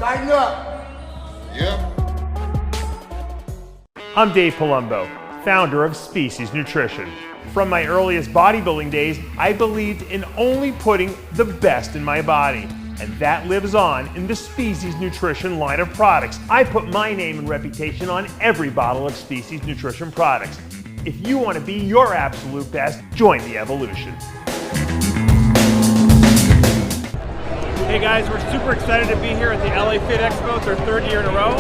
Tighten up. Yep. I'm Dave Palumbo, founder of Species Nutrition. From my earliest bodybuilding days, I believed in only putting the best in my body. And that lives on in the Species Nutrition line of products. I put my name and reputation on every bottle of Species Nutrition products. If you want to be your absolute best, join the evolution. Hey guys, we're super excited to be here at the LA Fit Expo. It's our third year in a row.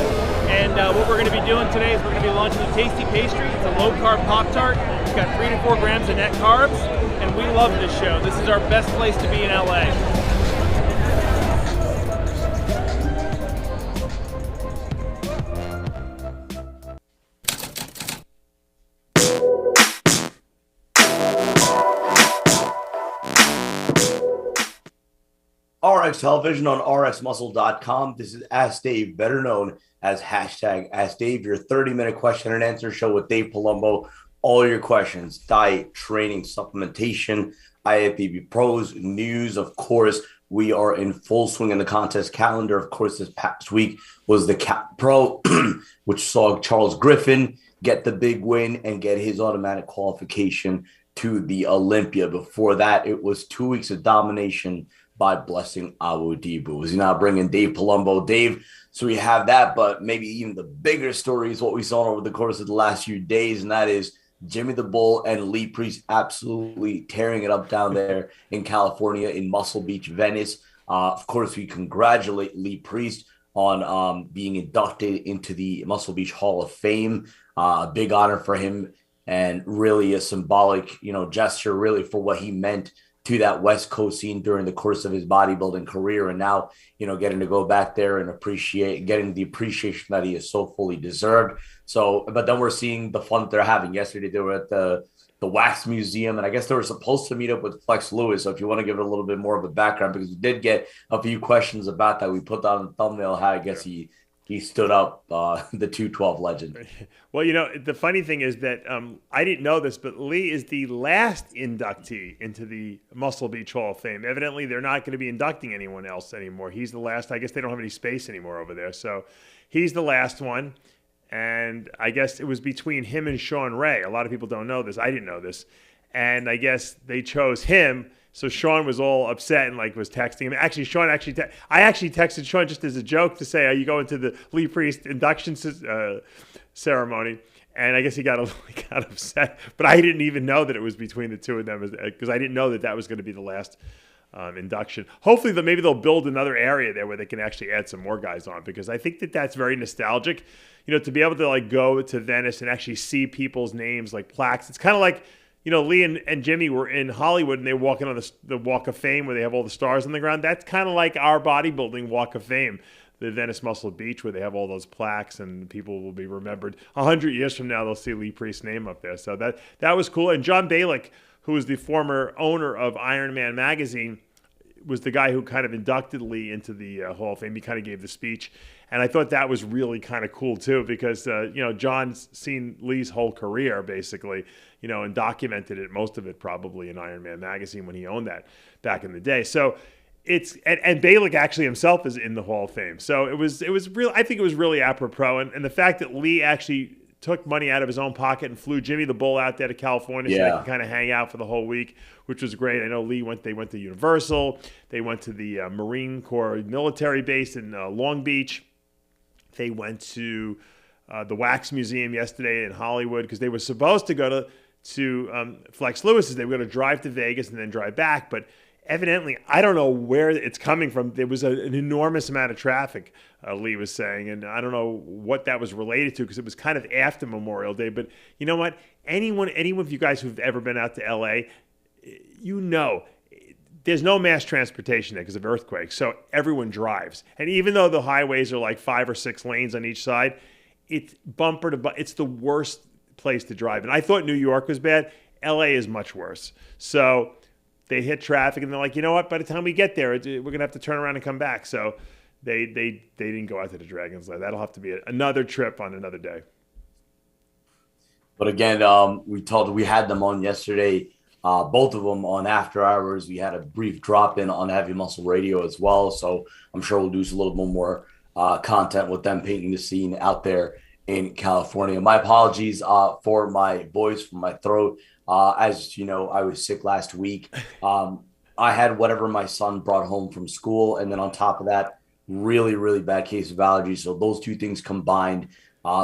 And what we're going to be doing today is we're going to be launching a tasty pastry. It's a low-carb Pop-Tart. It's got 3 to 4 grams of net carbs. And we love this show. This is our best place to be in LA. RX Television on RxMuscle.com. This is Ask Dave, better known as hashtag Ask Dave, your 30-minute question and answer show with Dave Palumbo. All your questions, diet, training, supplementation, IFBB pros, news. Of course, we are in full swing in the contest calendar. Of course, this past week was the Cap Pro, which saw Charles Griffin get the big win and get his automatic qualification to the Olympia. Before that, it was 2 weeks of domination by Blessing Awodibu. Is he now bringing Dave Palumbo? Dave, so we have that, but maybe even the bigger story is what we saw over the course of the last few days, and that is Jimmy the Bull and Lee Priest absolutely tearing it up down there in California, in Muscle Beach, Venice. Of course, we congratulate Lee Priest on being inducted into the Muscle Beach Hall of Fame. A big honor for him, and really a symbolic, gesture really for what he meant to that West Coast scene during the course of his bodybuilding career. And now, getting to go back there and getting the appreciation that he is so fully deserved. So, but then we're seeing the fun that they're having. Yesterday, they were at the Wax Museum, and I guess they were supposed to meet up with Flex Lewis. So if you want to give it a little bit more of a background, because we did get a few questions about that. We put that on the thumbnail, how I guess he stood up, the 212 legend. Well, the funny thing is that I didn't know this, but Lee is the last inductee into the Muscle Beach Hall of Fame. Evidently, they're not going to be inducting anyone else anymore. He's the last. I guess they don't have any space anymore over there. So he's the last one. And I guess it was between him and Sean Ray. A lot of people don't know this. I didn't know this. And I guess they chose him. So Sean was all upset and was texting him. Actually, Sean I actually texted Sean just as a joke to say, "Are you going to the Lee Priest induction ceremony?" And I guess he got upset. But I didn't even know that it was between the two of them, because I didn't know that was going to be the last induction. Hopefully, maybe they'll build another area there where they can actually add some more guys on, because I think that's very nostalgic. To be able to go to Venice and actually see people's names like plaques. It's kind of like, Lee and Jimmy were in Hollywood and they were walking on the Walk of Fame where they have all the stars on the ground. That's kind of like our bodybuilding Walk of Fame, the Venice Muscle Beach, where they have all those plaques and people will be remembered. 100 years from now, they'll see Lee Priest's name up there. So that was cool. And John Balick, who was the former owner of Iron Man magazine, was the guy who kind of inducted Lee into the Hall of Fame. He kind of gave the speech. And I thought that was really kind of cool, too, because, John's seen Lee's whole career, basically, and documented it, most of it probably in Iron Man magazine when he owned that back in the day. So and Balick actually himself is in the Hall of Fame. So it was real. I think it was really apropos. And the fact that Lee actually took money out of his own pocket and flew Jimmy the Bull out there to California so they can kind of hang out for the whole week, which was great. I know they went to Universal. They went to the Marine Corps military base in Long Beach. They went to the Wax Museum yesterday in Hollywood, because they were supposed to go to Flex Lewis's. They were going to drive to Vegas and then drive back. But evidently, I don't know where it's coming from. There was an enormous amount of traffic, Lee was saying. And I don't know what that was related to, because it was kind of after Memorial Day. But you know what? Anyone of you guys who've ever been out to L.A., there's no mass transportation there because of earthquakes, so everyone drives. And even though the highways are 5 or 6 lanes on each side, it's bumper to bumper. It's the worst place to drive. And I thought New York was bad. LA is much worse. So they hit traffic, and they're like, you know what? By the time we get there, we're going to have to turn around and come back. So they didn't go out to the Dragon's Lair. That'll have to be another trip on another day. But again, we had them on yesterday. Both of them on After Hours. We had a brief drop in on Heavy Muscle Radio as well. So I'm sure we'll do a little bit more content with them painting the scene out there in California. My apologies for my voice, for my throat. As you know, I was sick last week. I had whatever my son brought home from school, and then on top of that, really, really bad case of allergies. So those two things combined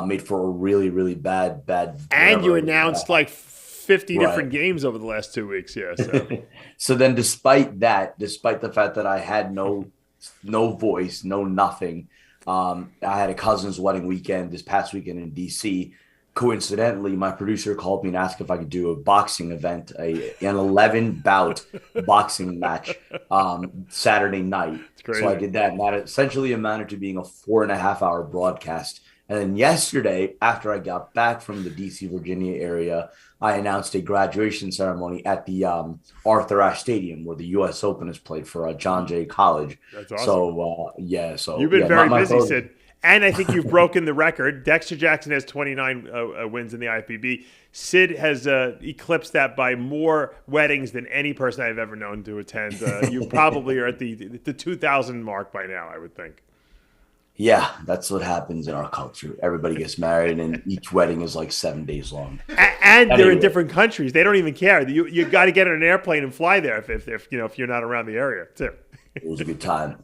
made for a really, really bad. And you announced like 50 Right. different games over the last 2 weeks. Yeah. So. So then, despite the fact that I had no voice, no nothing, I had a cousin's wedding weekend this past weekend in DC. Coincidentally, my producer called me and asked if I could do a boxing event, an 11 bout boxing match Saturday night. So I did that, and that essentially amounted to being a 4.5 hour broadcast. And then yesterday, after I got back from the DC, Virginia area, I announced a graduation ceremony at the Arthur Ashe Stadium where the U.S. Open is played for John Jay College. That's awesome. So you've been very busy, Sid. And I think you've broken the record. Dexter Jackson has 29 wins in the IFBB. Sid has eclipsed that by more weddings than any person I've ever known to attend. You probably are at the 2,000 mark by now, I would think. Yeah, that's what happens in our culture. Everybody gets married, and each wedding is like 7 days long. And they're in different countries. They don't even care. You got to get on an airplane and fly there if you're not around the area too. It was a good time.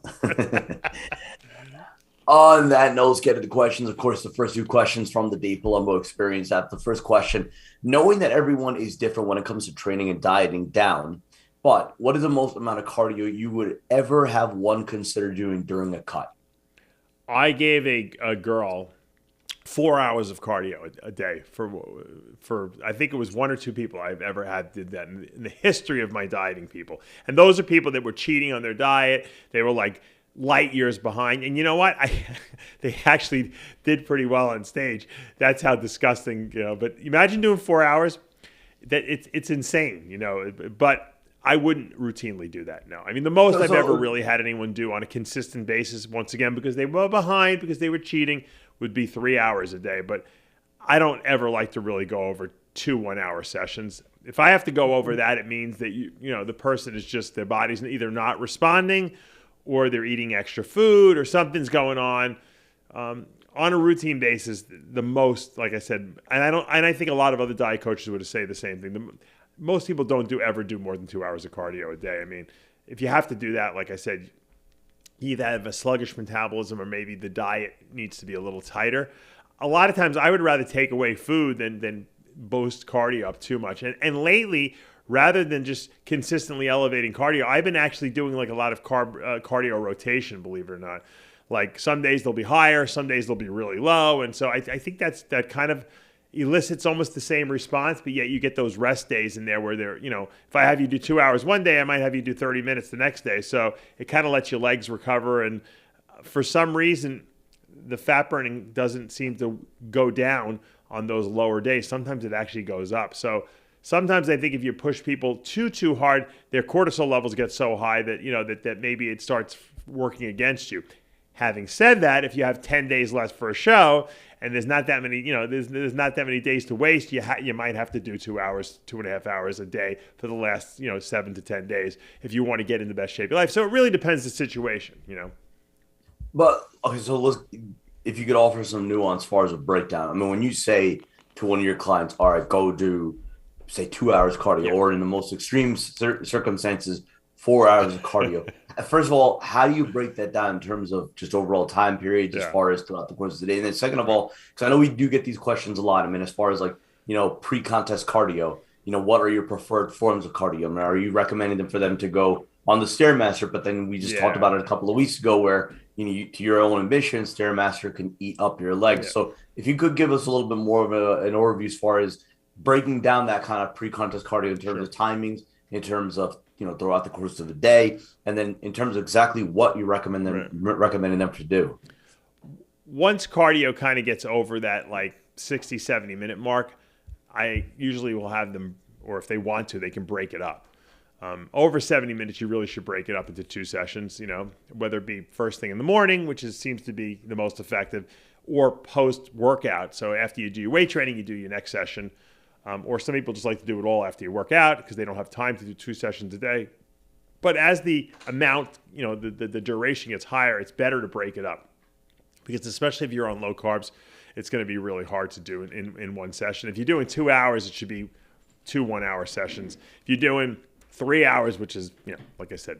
On that note, let's get to the questions. Of course, the first two questions from the Dave Palumbo Experience app. The first question, knowing that everyone is different when it comes to training and dieting down, but what is the most amount of cardio you would ever have one consider doing during a cut? I gave a girl 4 hours of cardio a day for I think it was one or two people I've ever had did that in the history of my dieting people. And those are people that were cheating on their diet. They were like light years behind. And you know what? They actually did pretty well on stage. That's how disgusting, but imagine doing 4 hours. That it's insane, but I wouldn't routinely do that. No. I mean, the most I've ever really had anyone do on a consistent basis, once again, because they were behind, because they were cheating, would be 3 hours a day. But I don't ever like to really go over 2 1-hour sessions. If I have to go over that, it means that the person is just, their body's either not responding or they're eating extra food or something's going on. On a routine basis, the most, like I said, and I think a lot of other diet coaches would say the same thing. Most people don't ever do more than 2 hours of cardio a day. I mean, if you have to do that, like I said, you either have a sluggish metabolism or maybe the diet needs to be a little tighter. A lot of times I would rather take away food than boost cardio up too much. And lately, rather than just consistently elevating cardio, I've been actually doing like a lot of cardio rotation, believe it or not. Like some days they'll be higher, some days they'll be really low. And so I think that kind of elicits almost the same response, but yet you get those rest days in there where they're, if I have you do 2 hours one day, I might have you do 30 minutes the next day. So it kind of lets your legs recover. And for some reason, the fat burning doesn't seem to go down on those lower days. Sometimes it actually goes up. So sometimes I think if you push people too hard, their cortisol levels get so high that, that maybe it starts working against you. Having said that, if you have 10 days left for a show and there's not that many, there's not that many days to waste, you might have to do 2 hours, 2.5 hours a day for the last, 7 to 10 days if you want to get in the best shape of your life. So it really depends the situation, But okay, so if you could offer some nuance as far as a breakdown. I mean, when you say to one of your clients, all right, go do, say, 2 hours cardio, or in the most extreme circumstances, 4 hours of cardio. First of all, how do you break that down in terms of just overall time periods as far as throughout the course of the day? And then second of all, because I know we do get these questions a lot. I mean, as far as like, pre-contest cardio, what are your preferred forms of cardio? I mean, are you recommending them for them to go on the Stairmaster? But then we just talked about it a couple of weeks ago where, to your own ambition, Stairmaster can eat up your legs. Yeah. So if you could give us a little bit more of an overview as far as breaking down that kind of pre-contest cardio in terms of timings, in terms of, throughout the course of the day, and then in terms of exactly what you recommending them to do. Once cardio kind of gets over that like 60, 70 minute mark, I usually will have them, or if they want to, they can break it up. Over 70 minutes, you really should break it up into 2 sessions, whether it be first thing in the morning, which seems to be the most effective, or post-workout. So after you do your weight training, you do your next session. Or some people just like to do it all after you work out because they don't have time to do 2 sessions a day. But as the amount, the duration gets higher, it's better to break it up. because especially if you're on low carbs, it's going to be really hard to do in one session. If you're doing 2 hours, it should be 2 1-hour sessions. If you're doing 3 hours, which is, like I said,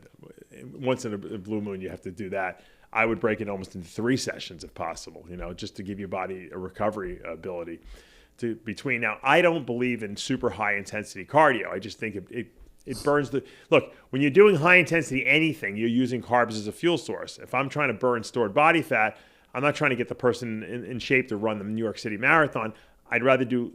once in a blue moon, you have to do that. I would break it almost into 3 sessions if possible, just to give your body a recovery ability to between. Now, I don't believe in super high intensity cardio. I just think it burns look, when you're doing high intensity anything, you're using carbs as a fuel source. If I'm trying to burn stored body fat, I'm not trying to get the person in shape to run the New York City Marathon. I'd rather do,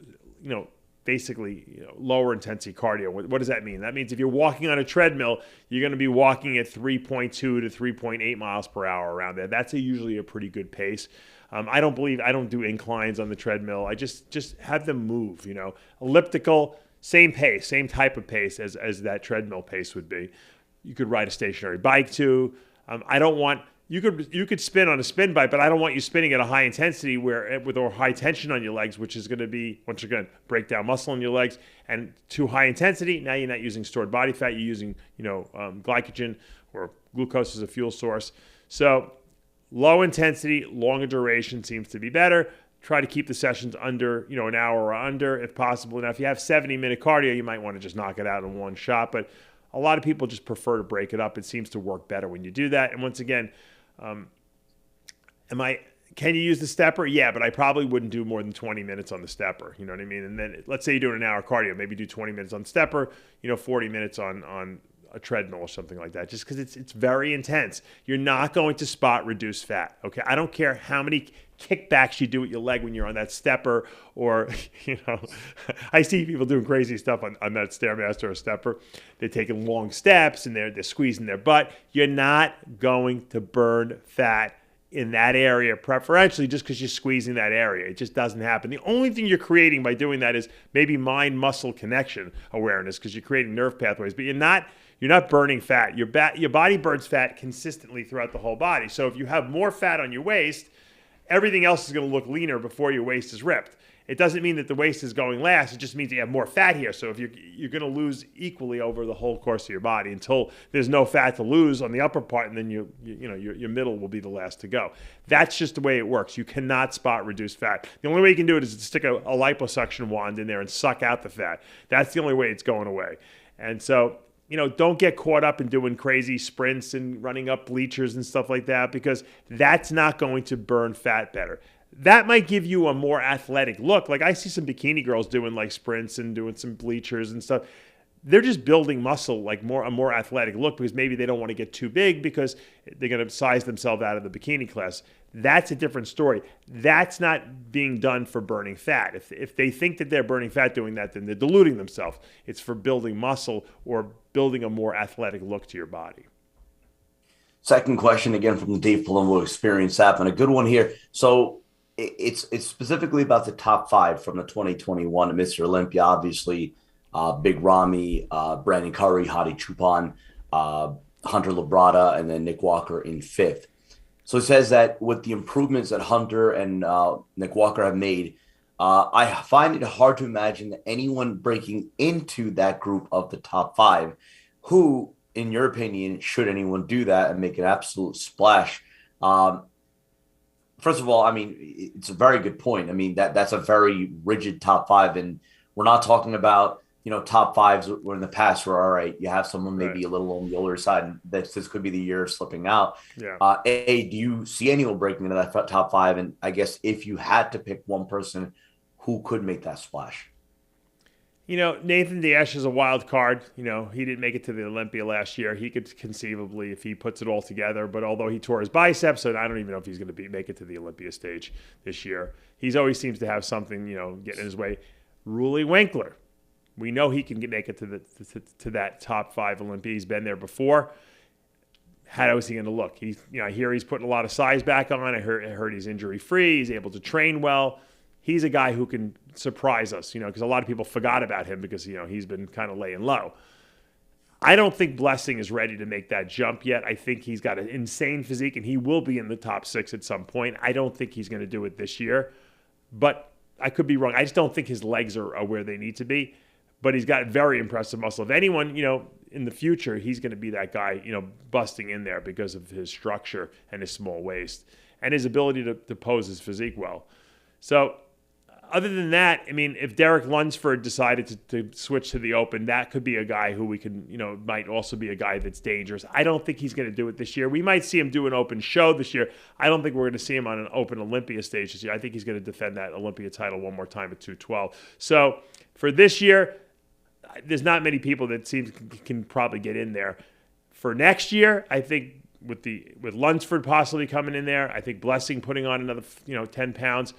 basically, lower intensity cardio. What does that mean? That means if you're walking on a treadmill, you're going to be walking at 3.2 to 3.8 miles per hour around there. That's usually a pretty good pace. I don't do inclines on the treadmill. I just have them move, elliptical, same pace, same type of pace as that treadmill pace would be. You could ride a stationary bike too. You could spin on a spin bike, but I don't want you spinning at a high intensity with high tension on your legs, which is going to be, once again, break down muscle in your legs. And too high intensity, now you're not using stored body fat, you're using glycogen or glucose as a fuel source. So low intensity, longer duration seems to be better. Try to keep the sessions under an hour or under if possible. Now, if you have 70-minute cardio, you might want to just knock it out in one shot, but a lot of people just prefer to break it up. It seems to work better when you do that. And once again, can you use the stepper? Yeah, but I probably wouldn't do more than 20 minutes on the stepper. You know what I mean? And then let's say you're doing an hour cardio, maybe do 20 minutes on stepper, 40 minutes on a treadmill or something like that, just because it's very intense. You're not going to spot reduce fat. Okay. I don't care how many kickbacks you do with your leg when you're on that stepper, or, I see people doing crazy stuff on that Stairmaster or stepper. They're taking long steps and they're squeezing their butt. You're not going to burn fat in that area, preferentially just because you're squeezing that area. It just doesn't happen. The only thing you're creating by doing that is maybe mind-muscle connection awareness, because you're creating nerve pathways, but you're not burning fat. Your body burns fat consistently throughout the whole body. So if you have more fat on your waist, everything else is going to look leaner before your waist is ripped. It doesn't mean that the waist is going last. It just means you have more fat here. So if you're going to lose equally over the whole course of your body until there's no fat to lose on the upper part, and then your middle will be the last to go. That's just the way it works. You cannot spot reduce fat. The only way you can do it is to stick a liposuction wand in there and suck out the fat. That's the only way it's going away. And so, don't get caught up in doing crazy sprints and running up bleachers and stuff like that, because that's not going to burn fat better. That might give you a more athletic look. Like I see some bikini girls doing like sprints and doing some bleachers and stuff. They're just building muscle, like a more athletic look, because maybe they don't want to get too big because they're going to size themselves out of the bikini class. That's a different story. That's not being done for burning fat. If they think that they're burning fat doing that, then they're deluding themselves. It's for building muscle or building a more athletic look to your body. Second question, again, from the Dave Palumbo Experience app, and a good one here. So it's specifically about the top 5 from the 2021 Mr. Olympia, obviously. Big Ramy, Brandon Curry, Hadi Choopan, Hunter Labrada, and then Nick Walker in 5th. So it says that with the improvements that Hunter and Nick Walker have made, I find it hard to imagine that anyone breaking into that group of the top 5. Who, in your opinion, should anyone do that and make an absolute splash? First of all, I mean, it's a very good point. I mean, that's a very rigid top 5, and we're not talking about top 5s were in the past where, all right, you have someone maybe a little on the older side, and this could be the year of slipping out. Yeah. Do you see anyone breaking into that top 5? And I guess if you had to pick one person, who could make that splash? Nathan Diaz is a wild card. He didn't make it to the Olympia last year. He could conceivably, if he puts it all together, but although he tore his biceps, so I don't even know if he's going to make it to the Olympia stage this year. He's always seems to have something, getting in his way. Ruli Winkler. We know he can make it to that top 5 Olympia. He's been there before. How is he going to look? I hear he's putting a lot of size back on. I heard he's injury free. He's able to train well. He's a guy who can surprise us, because a lot of people forgot about him because he's been kind of laying low. I don't think Blessing is ready to make that jump yet. I think he's got an insane physique, and he will be in the top 6 at some point. I don't think he's going to do it this year, but I could be wrong. I just don't think his legs are where they need to be. But he's got very impressive muscle. If anyone, in the future, he's going to be that guy, busting in there because of his structure and his small waist. and his ability to pose his physique well. So other than that, I mean, if Derek Lunsford decided to switch to the open, that could be a guy who we can, might also be a guy that's dangerous. I don't think he's going to do it this year. We might see him do an open show this year. I don't think we're going to see him on an open Olympia stage this year. I think he's going to defend that Olympia title one more time at 212. So for this year, there's not many people that can probably get in there. For next year, I think with Lunsford possibly coming in there, I think Blessing putting on another 10 pounds.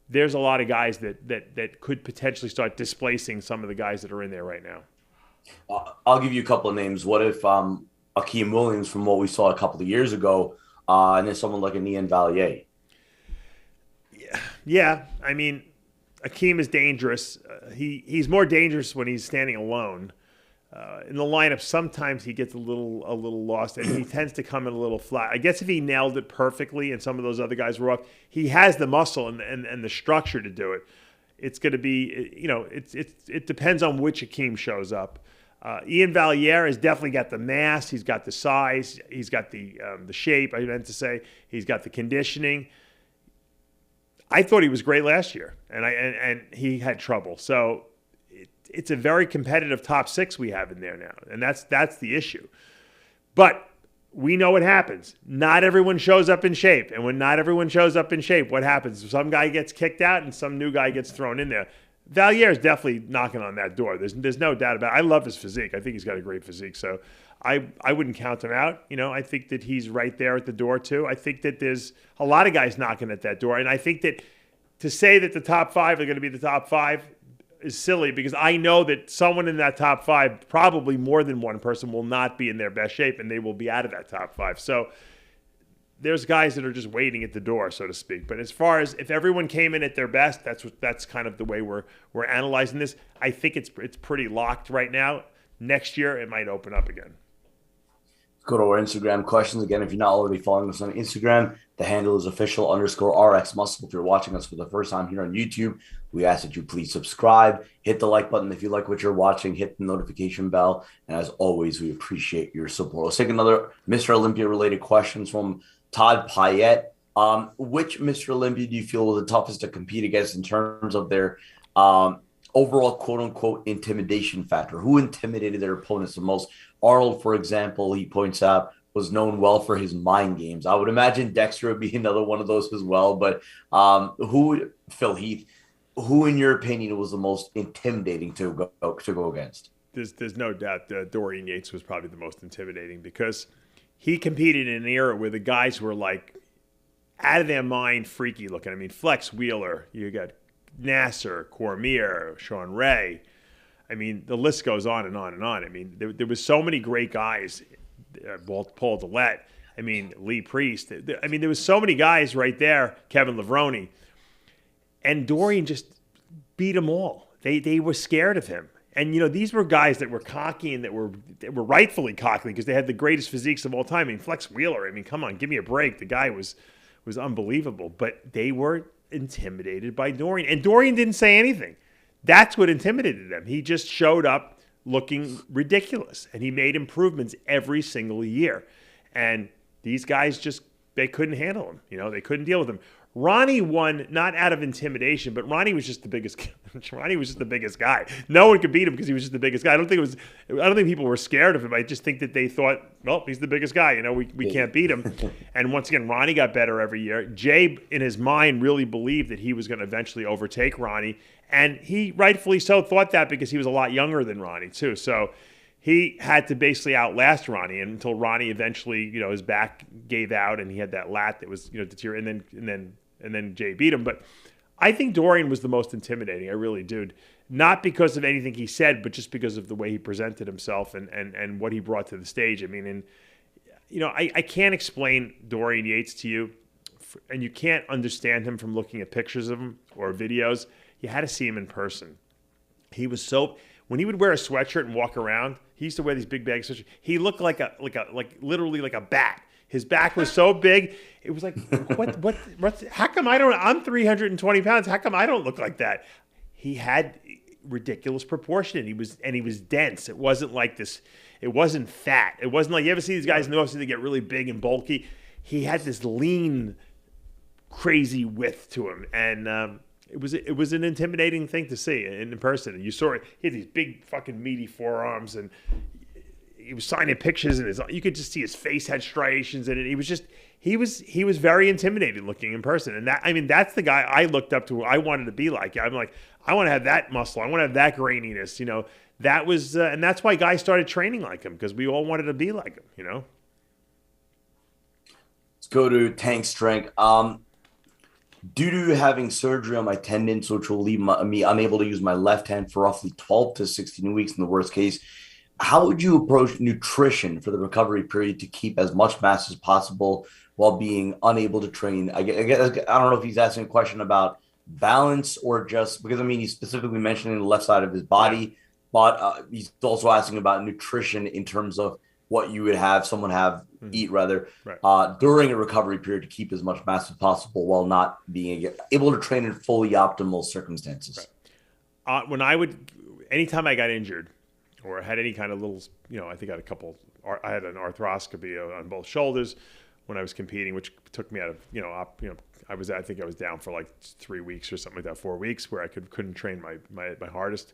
There's a lot of guys that could potentially start displacing some of the guys that are in there right now. I'll give you a couple of names. What if Akeem Williams, from what we saw a couple of years ago, and then someone like an Ian Valier? Yeah. I mean, Akeem is dangerous. He's more dangerous when he's standing alone. In the lineup, sometimes he gets a little lost, and he tends to come in a little flat. I guess if he nailed it perfectly and some of those other guys were off, he has the muscle and the structure to do it. It's going to be, it depends on which Akeem shows up. Ian Valier has definitely got the mass. He's got the size. He's got the shape, I meant to say. He's got the conditioning. I thought he was great last year, and he had trouble. So it's a very competitive top 6 we have in there now, and that's the issue. But we know what happens. Not everyone shows up in shape, and when not everyone shows up in shape, what happens? Some guy gets kicked out, and some new guy gets thrown in there. Valier is definitely knocking on that door. There's no doubt about it. I love his physique. I think he's got a great physique, so I wouldn't count him out. I think that he's right there at the door too. I think that there's a lot of guys knocking at that door, and I think that to say that the top 5 are going to be the top 5 is silly, because I know that someone in that top 5, probably more than one person, will not be in their best shape, and they will be out of that top 5. So there's guys that are just waiting at the door, so to speak. But as far as if everyone came in at their best, that's kind of the way we're analyzing this. I think it's pretty locked right now. Next year, it might open up again. Go to our Instagram questions. Again, if you're not already following us on Instagram, the handle is official_RxMuscle. If you're watching us for the first time here on YouTube, we ask that you please subscribe, hit the like button if you like what you're watching, hit the notification bell, and as always, we appreciate your support. Let's take another Mr. Olympia related questions from Todd Payette. Which Mr. Olympia do you feel was the toughest to compete against in terms of their overall quote-unquote intimidation factor? Who intimidated their opponents the most? Arnold, for example, he points out, was known well for his mind games. I would imagine Dexter would be another one of those as well. But Phil Heath, who in your opinion was the most intimidating to go against? There's no doubt Dorian Yates was probably the most intimidating, because he competed in an era where the guys were like out of their mind, freaky looking. I mean, Flex Wheeler, you got Nasser, Cormier, Sean Ray. I mean, the list goes on and on and on. I mean, there was so many great guys. Paul Dillette. I mean, Lee Priest. I mean, there was so many guys right there. Kevin Levrone. And Dorian just beat them all. They were scared of him. And, these were guys that were cocky and that were rightfully cocky because they had the greatest physiques of all time. I mean, Flex Wheeler, come on, give me a break. The guy was unbelievable. But they were intimidated by Dorian. And Dorian didn't say anything. That's what intimidated them. He just showed up looking ridiculous, and he made improvements every single year. And these guys they couldn't handle him. They couldn't deal with him. Ronnie won not out of intimidation, but Ronnie was just the biggest. Ronnie was just the biggest guy. No one could beat him because he was just the biggest guy. I don't think people were scared of him. I just think that they thought, well, he's the biggest guy. We can't beat him. And once again, Ronnie got better every year. Jay, in his mind, really believed that he was going to eventually overtake Ronnie, and he rightfully so thought that because he was a lot younger than Ronnie too. So he had to basically outlast Ronnie until Ronnie eventually, his back gave out and he had that lat that was, deteriorating, and then Jay beat him. But I think Dorian was the most intimidating. I really do. Not because of anything he said, but just because of the way he presented himself and what he brought to the stage. I can't explain Dorian Yates to you, and you can't understand him from looking at pictures of him or videos. You had to see him in person. He was when he would wear a sweatshirt and walk around, he used to wear these big bag sweatshirts. He looked like literally like a bat. His back was so big, it was like, what, how come I'm 320 pounds. How come I don't look like that? He had ridiculous proportion. He was dense. It wasn't like this. It wasn't fat. It wasn't like, you ever see these guys in the UFC that get really big and bulky? He had this lean crazy width to him, and it was an intimidating thing to see in person. You saw it; he had these big fucking meaty forearms, and he was signing pictures, and you could just see his face had striations in it. He was very intimidating looking in person, and that's the guy I looked up to. I wanted to be like. I'm like, I want to have that muscle. I want to have that graininess. That was, and that's why guys started training like him, because we all wanted to be like him. Let's go to Tank Strength. Due to having surgery on my tendons, which will leave me unable to use my left hand for roughly 12 to 16 weeks in the worst case, how would you approach nutrition for the recovery period to keep as much mass as possible while being unable to train? I don't know if he's asking a question about balance or just because, he's specifically mentioning the left side of his body, but he's also asking about nutrition in terms of what you would have someone eat during a recovery period to keep as much mass as possible while not being able to train in fully optimal circumstances. Right. Anytime I got injured or had any kind of little, I think I had an arthroscopy on both shoulders when I was competing, which took me out of, I think I was down for like 3 weeks or something like that, 4 weeks, where I couldn't train my hardest.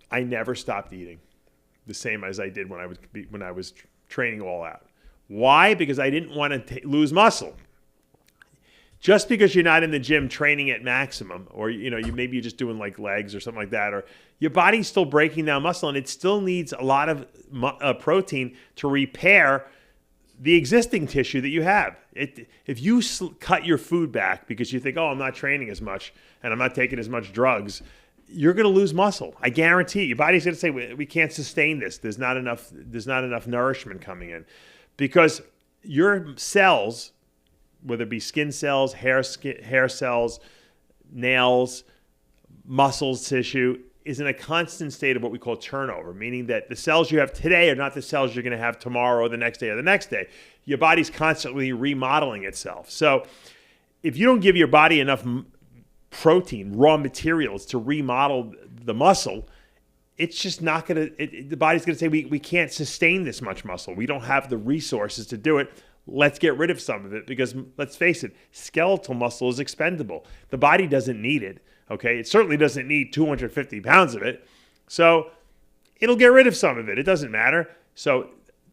I never stopped eating the same as I did when I was training all out. Why? Because I didn't want to lose muscle. Just because you're not in the gym training at maximum, or maybe you're just doing like legs or something like that, or your body's still breaking down muscle, and it still needs a lot of protein to repair the existing tissue that you have. If you cut your food back because you think, I'm not training as much and I'm not taking as much drugs, you're going to lose muscle. I guarantee your body's going to say, we can't sustain this. There's not enough nourishment coming in, because your cells, whether it be skin cells, hair cells, nails, muscles, tissue, is in a constant state of what we call turnover, meaning that the cells you have today are not the cells you're going to have tomorrow or the next day or the next day. Your body's constantly remodeling itself. So if you don't give your body enough protein, raw materials to remodel the muscle, it's just not going to, the body's going to say, we can't sustain this much muscle. We don't have the resources to do it. Let's get rid of some of it, because let's face it, skeletal muscle is expendable. The body doesn't need it. Okay. It certainly doesn't need 250 pounds of it. So it'll get rid of some of it. It doesn't matter. So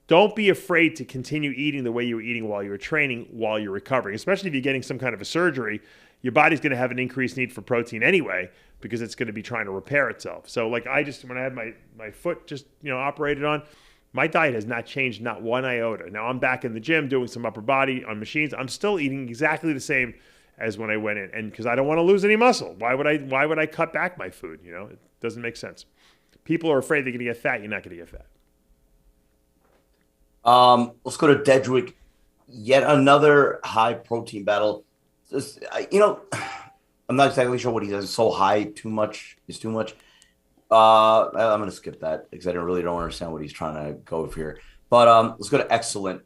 don't be afraid to continue eating the way you were eating while you were training, while you're recovering, especially if you're getting some kind of a surgery. Your body's going to have an increased need for protein anyway, because it's going to be trying to repair itself. So like when I had my foot just, operated on, my diet has not changed, not one iota. Now I'm back in the gym doing some upper body on machines. I'm still eating exactly the same as when I went in, and because I don't want to lose any muscle. Why would I cut back my food? It doesn't make sense. People are afraid they're going to get fat. You're not going to get fat. Let's go to Dedgwick. Yet another high protein battle. I'm not exactly sure what he does. So high, too much is too much. I'm going to skip that because I don't understand what he's trying to go with here. But let's go to Excellent.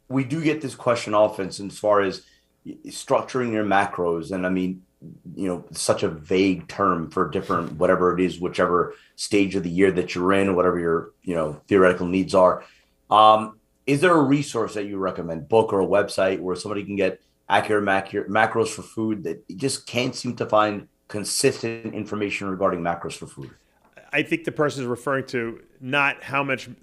We do get this question often as far as structuring your macros. And such a vague term for different, whatever it is, whichever stage of the year that you're in, whatever your, theoretical needs are. Is there a resource that you recommend, book or a website, where somebody can get accurate macros for food that you just can't seem to find consistent information regarding macros for food? I think the person is referring to not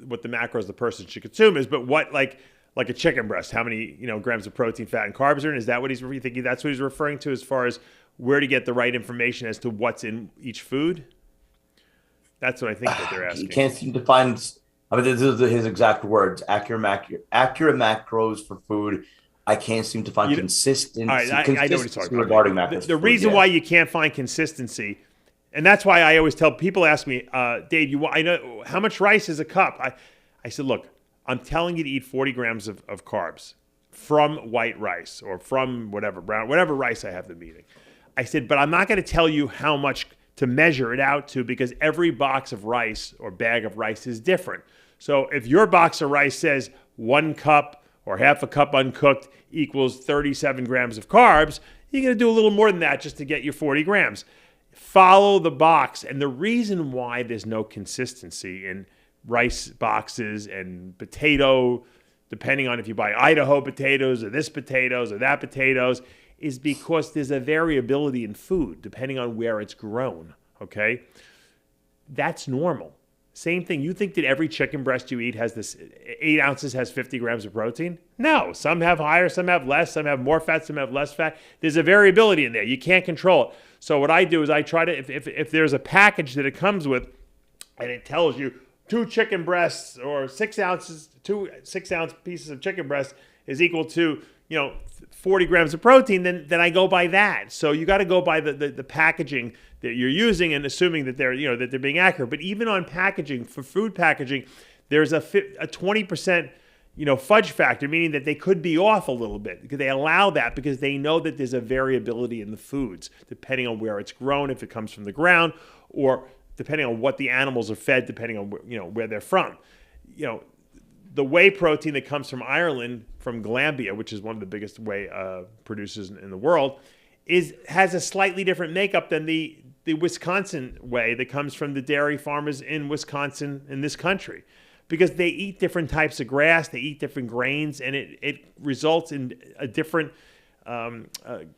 what the macros the person should consume is, but what like a chicken breast, how many grams of protein, fat, and carbs are in. Is that what he's thinking? That's what he's referring to as far as where to get the right information as to what's in each food? That's what I think that they're asking. You can't seem to find. This is his exact words: accurate macros for food. I can't seem to find consistency. All right, I know what he's talking regarding about. macros. The reason why you can't find consistency, and that's why I always tell people, ask me, Dave, I know how much rice is a cup. I said, look, I'm telling you to eat 40 grams of carbs from white rice or from whatever rice I have them eating. I said, but I'm not going to tell you how much to measure it out to, because every box of rice or bag of rice is different. So if your box of rice says 1 cup or half a cup uncooked equals 37 grams of carbs, you're going to do a little more than that just to get your 40 grams. Follow the box. And the reason why there's no consistency in rice boxes and potato depending on if you buy Idaho potatoes or this potatoes or that potatoes, is because there's a variability in food depending on where it's grown, okay? That's normal. Same thing. You think that every chicken breast you eat has this 8 ounces has 50 grams of protein? No. Some have higher, some have less, some have more fat, some have less fat. There's a variability in there. You can't control it. So what I do is I try to, if there's a package that it comes with and it tells you 2 chicken breasts or 6 ounces, 2 6-ounce pieces of chicken breast is equal to, 40 grams of protein, then I go by that. So you got to go by the packaging that you're using and assuming that they're being accurate. But even on packaging, for food packaging, there's a 20% fudge factor, meaning that they could be off a little bit because they allow that because they know that there's a variability in the foods depending on where it's grown, if it comes from the ground, or depending on what the animals are fed, depending on where they're from. The whey protein that comes from Ireland, from Glanbia, which is one of the biggest whey producers in the world, has a slightly different makeup than the Wisconsin whey that comes from the dairy farmers in Wisconsin in this country, because they eat different types of grass, they eat different grains, and it results in a different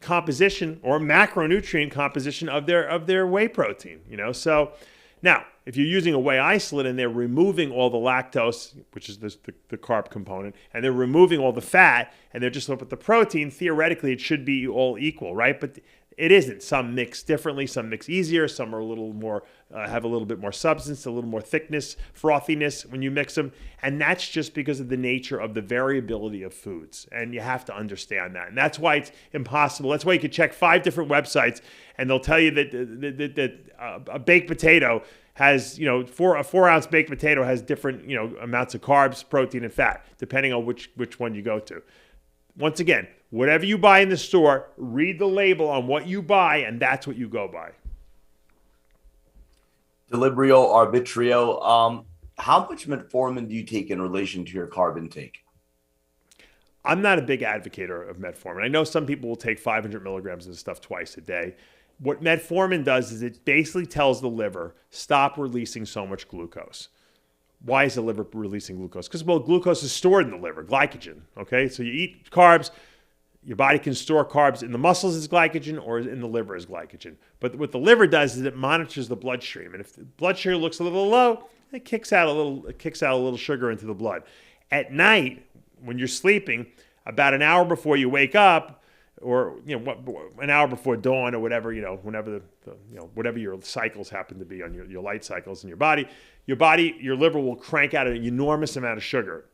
composition or macronutrient composition of their whey protein. So now, if you're using a whey isolate and they're removing all the lactose, which is the carb component, and they're removing all the fat, and they're just looking at the protein, theoretically it should be all equal, right? But it isn't. Some mix differently, some mix easier, some are a little more, have a little bit more substance, a little more thickness, frothiness when you mix them. And that's just because of the nature of the variability of foods. And you have to understand that. And that's why it's impossible. That's why you could check 5 different websites and they'll tell you that a baked potato has, a 4-ounce baked potato has different, amounts of carbs, protein, and fat, depending on which one you go to. Once again, whatever you buy in the store, read the label on what you buy, and that's what you go by. Delibrio Arbitrio, how much metformin do you take in relation to your carb intake? I'm not a big advocate of metformin. I know some people will take 500 milligrams of this stuff twice a day. What metformin does is it basically tells the liver, stop releasing so much glucose. Why is the liver releasing glucose? Because, glucose is stored in the liver, glycogen, okay? So you eat carbs, your body can store carbs in the muscles as glycogen or in the liver as glycogen. But what the liver does is it monitors the bloodstream. And if the blood sugar looks a little low, it kicks out a little sugar into the blood. At night, when you're sleeping, about an hour before you wake up, or an hour before dawn, or whatever, whenever whatever your cycles happen to be on your light cycles in your body, your liver will crank out an enormous amount of sugar.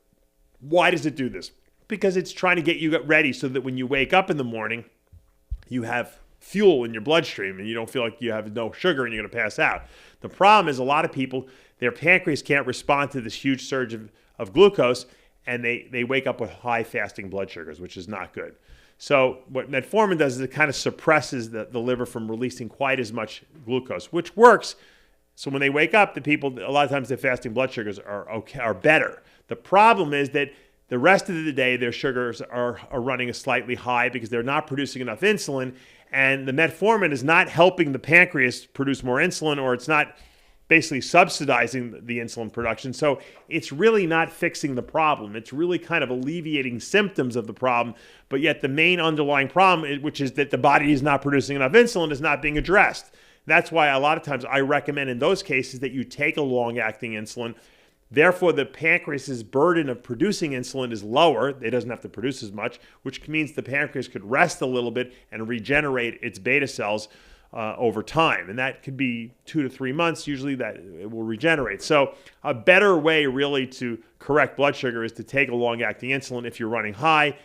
Why does it do this? Because it's trying to get you ready so that when you wake up in the morning, you have fuel in your bloodstream and you don't feel like you have no sugar and you're going to pass out. The problem is a lot of people, their pancreas can't respond to this huge surge of glucose, and they wake up with high fasting blood sugars, which is not good. So what metformin does is it kind of suppresses the liver from releasing quite as much glucose, which works. So when they wake up, the people, a lot of times their fasting blood sugars are better. The problem is that the rest of the day, their sugars are running slightly high because they're not producing enough insulin, and the metformin is not helping the pancreas produce more insulin, or it's not basically subsidizing the insulin production. So it's really not fixing the problem. It's really kind of alleviating symptoms of the problem, but yet the main underlying problem, which is that the body is not producing enough insulin, is not being addressed. That's why a lot of times I recommend in those cases that you take a long-acting insulin. Therefore, the pancreas's burden of producing insulin is lower. It doesn't have to produce as much, which means the pancreas could rest a little bit and regenerate its beta cells over time. And that could be 2 to 3 months. Usually that it will regenerate. So a better way really to correct blood sugar is to take a long-acting insulin if you're running high.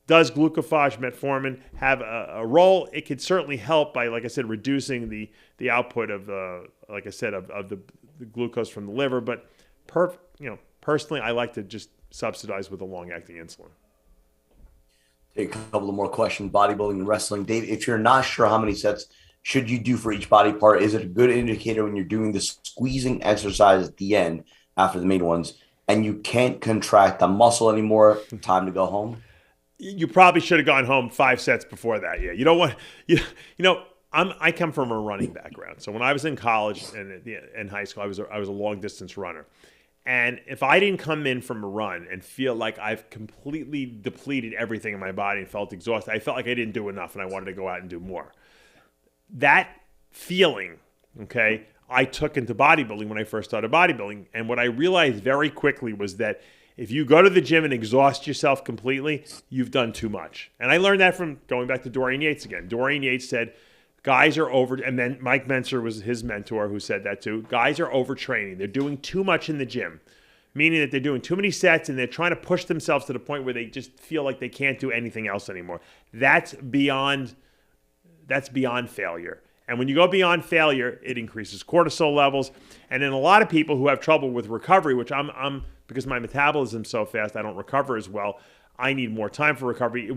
Does glucophage metformin have a role? It could certainly help by, like I said, reducing the output of, like I said, of the glucose from the liver. But personally, I like to just subsidize with a long-acting insulin. Take a couple of more questions. Bodybuilding and wrestling. Dave, if you're not sure how many sets should you do for each body part, is it a good indicator when you're doing the squeezing exercise at the end after the main ones and you can't contract the muscle anymore, time to go home? You probably should have gone home 5 sets before that. Yeah, you don't want I come from a running background, so when I was in college and in high school, I was a long distance runner, And if I didn't come in from a run and feel like I've completely depleted everything in my body and felt exhausted, I felt like I didn't do enough and I wanted to go out and do more. That feeling, okay, I took into bodybuilding when I first started bodybuilding. And what I realized very quickly was that if you go to the gym and exhaust yourself completely, you've done too much. And I learned that from going back to Dorian Yates again. Dorian Yates said, guys are over, and then Mike Menser was his mentor who said that too. Guys are overtraining. They're doing too much in the gym, meaning that they're doing too many sets and they're trying to push themselves to the point where they just feel like they can't do anything else anymore. That's beyond failure. And when you go beyond failure, it increases cortisol levels. And in a lot of people who have trouble with recovery, which I'm because my metabolism's so fast, I don't recover as well. I need more time for recovery. It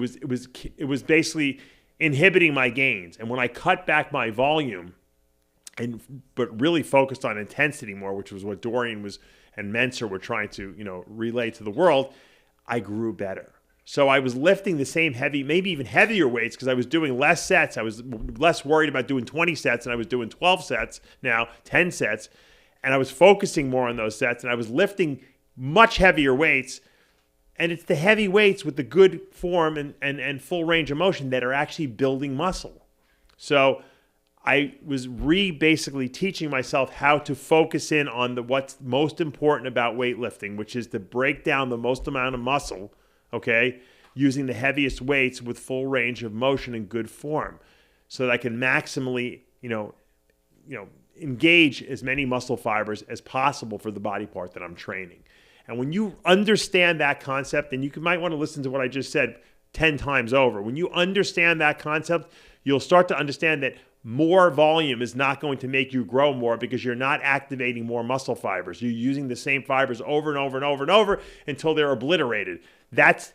was basically inhibiting my gains. And when I cut back my volume but really focused on intensity more, which was what Dorian and Menser were trying to, relay to the world, I grew better. So I was lifting the same heavy, maybe even heavier weights because I was doing less sets. I was less worried about doing 20 sets and I was doing 12 sets now, 10 sets. And I was focusing more on those sets and I was lifting much heavier weights. And it's the heavy weights with the good form and full range of motion that are actually building muscle. So I was basically teaching myself how to focus in on what's most important about weightlifting, which is to break down the most amount of muscle, okay, using the heaviest weights with full range of motion and good form so that I can maximally, engage as many muscle fibers as possible for the body part that I'm training. And when you understand that concept, and you might want to listen to what I just said 10 times over, when you understand that concept, you'll start to understand that more volume is not going to make you grow more because you're not activating more muscle fibers. You're using the same fibers over and over and over and over until they're obliterated. That's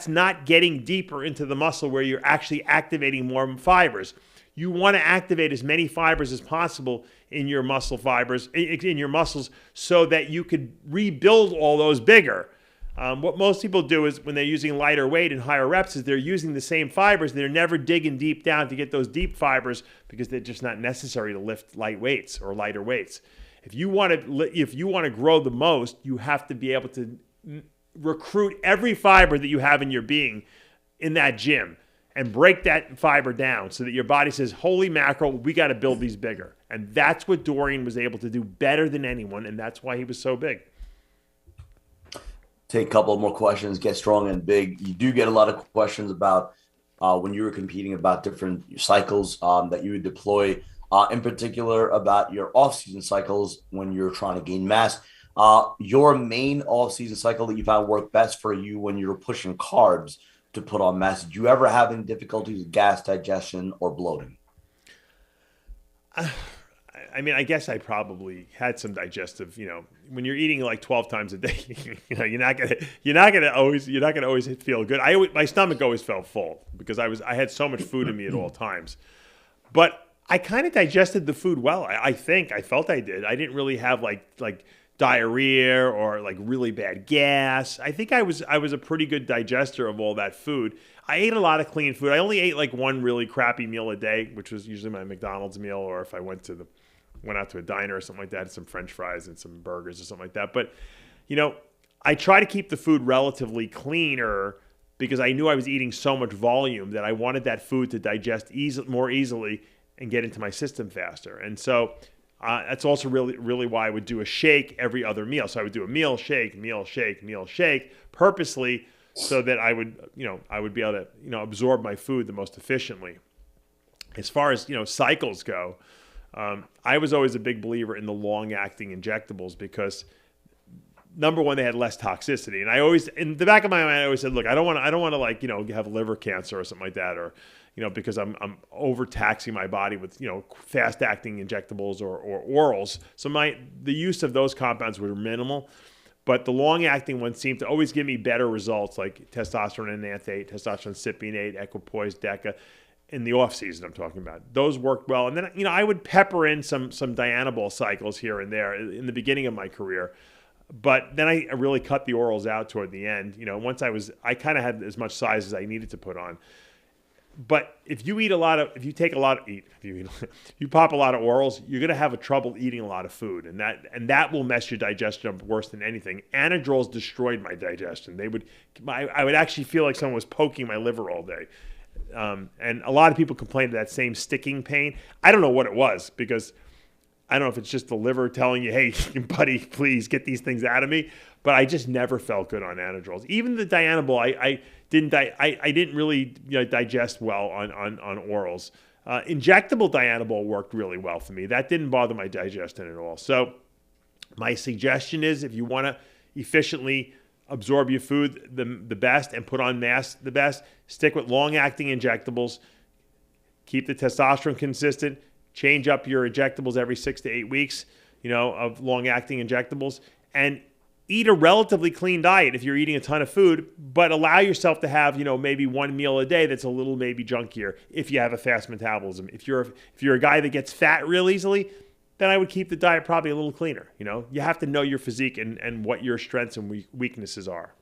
not getting deeper into the muscle where you're actually activating more fibers. You want to activate as many fibers as possible in your muscle fibers, in your muscles, so that you could rebuild all those bigger. What most people do is when they're using lighter weight and higher reps is they're using the same fibers. They're never digging deep down to get those deep fibers because they're just not necessary to lift light weights or lighter weights. If you want to grow the most, you have to be able to recruit every fiber that you have in your being in that gym and break that fiber down so that your body says, holy mackerel, we got to build these bigger. And that's what Dorian was able to do better than anyone, and that's why he was so big. Take a couple more questions, get strong and big. You do get a lot of questions about when you were competing about different cycles that you would deploy, in particular about your off-season cycles when you're trying to gain mass. Your main off-season cycle that you found worked best for you when you were pushing carbs to put on mass. Did you ever have any difficulties with gas, digestion, or bloating? I mean, I guess I probably had some digestive, when you're eating like 12 times a day, you're not gonna always feel good. My stomach always felt full because I had so much food in me at all times. But I kind of digested the food well. I think I felt I did. I didn't really have like diarrhea or like really bad gas. I think I was a pretty good digester of all that food. I ate a lot of clean food. I only ate like one really crappy meal a day, which was usually my McDonald's meal, or if I went out to a diner or something like that, had some French fries and some burgers or something like that. But, I try to keep the food relatively cleaner because I knew I was eating so much volume that I wanted that food to digest more easily and get into my system faster. And so that's also really, really why I would do a shake every other meal. So I would do a meal, shake, purposely so that I would be able to, absorb my food the most efficiently. As far as, cycles go, I was always a big believer in the long-acting injectables because, number one, they had less toxicity. And I always, in the back of my mind, I always said, look, I don't want to have liver cancer or something like that, or, because I'm overtaxing my body with, fast-acting injectables or orals. So the use of those compounds were minimal. But the long-acting ones seemed to always give me better results, like testosterone enanthate, testosterone cypionate, equipoise, DECA. In the off season, I'm talking about. Those worked well. And then, I would pepper in some Dianabol cycles here and there in the beginning of my career. But then I really cut the orals out toward the end. Once I kind of had as much size as I needed to put on. But if you you pop a lot of orals, you're going to have trouble eating a lot of food, and that will mess your digestion up worse than anything. Anadrols destroyed my digestion. I would actually feel like someone was poking my liver all day. And a lot of people complained of that same sticking pain. I don't know what it was, because I don't know if it's just the liver telling you, hey, buddy, please get these things out of me. But I just never felt good on anadrols. Even the Dianabol, I didn't really digest well on orals. Injectable Dianabol worked really well for me. That didn't bother my digestion at all. So my suggestion is, if you want to efficiently absorb your food the best and put on mass the best, stick with long-acting injectables. Keep the testosterone consistent. Change up your injectables every 6 to 8 weeks, of long-acting injectables. And eat a relatively clean diet if you're eating a ton of food, but allow yourself to have, maybe one meal a day that's a little maybe junkier if you have a fast metabolism. If you're a guy that gets fat real easily, then I would keep the diet probably a little cleaner. You have to know your physique and what your strengths and weaknesses are.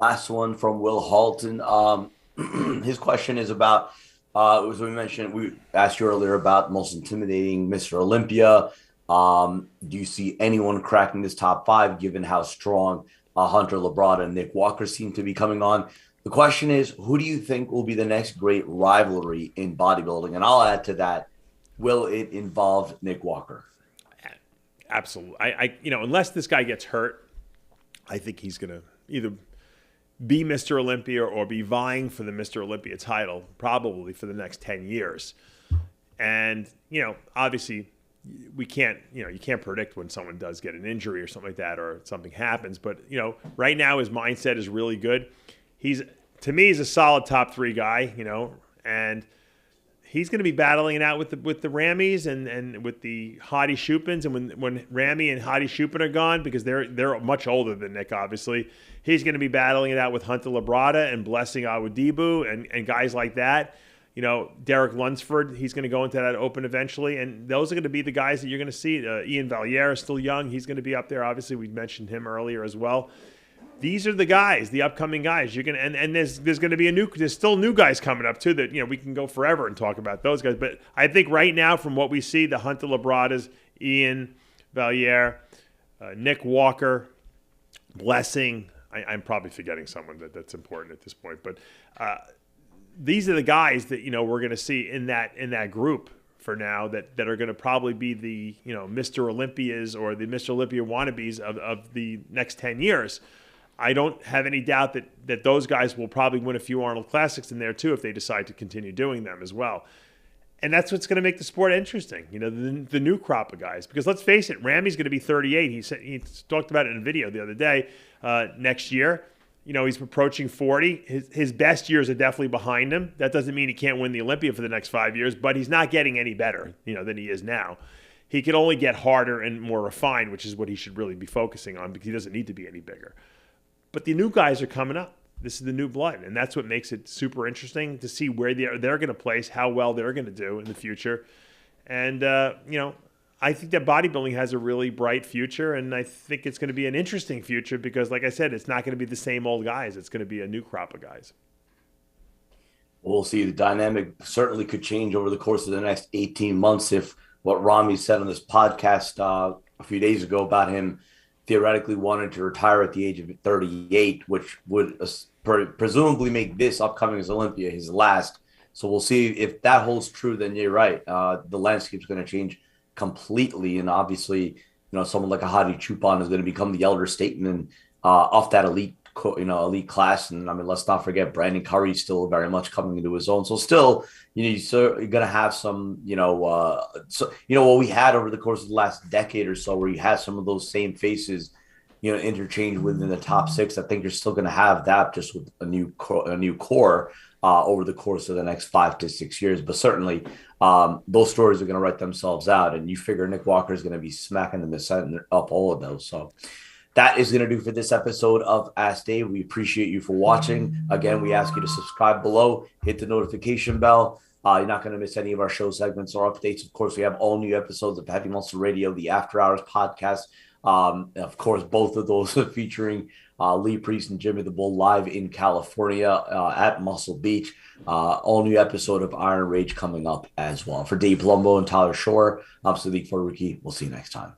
Last one from Will Halton. His question is about, as we mentioned, we asked you earlier about most intimidating Mr. Olympia. Do you see anyone cracking this top 5, given how strong Hunter Labrada and Nick Walker seem to be coming on? The question is, who do you think will be the next great rivalry in bodybuilding? And I'll add to that, will it involve Nick Walker? Absolutely. Unless this guy gets hurt, I think he's going to either be Mr. Olympia or be vying for the Mr. Olympia title probably for the next 10 years. And, obviously you can't predict when someone does get an injury or something like that, or something happens. But, right now his mindset is really good. To me, he's a solid top 3 guy, and he's going to be battling it out with the Rammies and with the Hadi Chupins. And when Ramy and Hadi Chupin are gone, because they're much older than Nick, obviously, he's going to be battling it out with Hunter Labrada and Blessing Awodibu and guys like that. Derek Lunsford, he's going to go into that open eventually. And those are going to be the guys that you're going to see. Ian Valliere is still young. He's going to be up there. Obviously, we mentioned him earlier as well. These are the guys, the upcoming guys. And there's going to be there's still new guys coming up too that, we can go forever and talk about those guys. But I think right now, from what we see, the Hunter Labradas, Ian Valliere, Nick Walker, Blessing. I'm probably forgetting someone that's important at this point. But these are the guys that, we're going to see in that group for now that are going to probably be the, Mr. Olympias or the Mr. Olympia wannabes of the next 10 years. I don't have any doubt that those guys will probably win a few Arnold Classics in there too if they decide to continue doing them as well. And that's what's going to make the sport interesting, the new crop of guys. Because let's face it, Ramy's going to be 38. He talked about it in a video the other day. Next year, he's approaching 40. His best years are definitely behind him. That doesn't mean he can't win the Olympia for the next 5 years, but he's not getting any better, than he is now. He can only get harder and more refined, which is what he should really be focusing on, because he doesn't need to be any bigger. But the new guys are coming up. This is the new blood, and that's what makes it super interesting to see where they're going to place, how well they're going to do in the future. And, I think that bodybuilding has a really bright future, and I think it's going to be an interesting future because, like I said, it's not going to be the same old guys. It's going to be a new crop of guys. We'll see. The dynamic certainly could change over the course of the next 18 months if what Ramy said on this podcast a few days ago about him theoretically wanted to retire at the age of 38, which would presumably make this upcoming Olympia his last. So we'll see if that holds true. Then you're right. The landscape's going to change completely, and obviously, someone like a Hadi Chupin is going to become the elder statesman off that elite class. And I mean, let's not forget Brandon Curry still very much coming into his own. So still, you're going to have some, what we had over the course of the last decade or so, where you had some of those same faces, interchange within the top 6. I think you're still going to have that, just with a new core over the course of the next 5 to 6 years. But certainly those stories are going to write themselves out, and you figure Nick Walker is going to be smacking the center up all of those. So that is going to do for this episode of Ask Dave. We appreciate you for watching. Again, we ask you to subscribe below, hit the notification bell. You're not going to miss any of our show segments or updates. Of course, we have all new episodes of Heavy Muscle Radio, the After Hours podcast, Of course, both of those are featuring Lee Priest and Jimmy the Bull live in California at Muscle Beach. All new episode of Iron Rage coming up as well. For Dave Palumbo and Tyler Shore, I'm Sadiq Faruqi. We'll see you next time.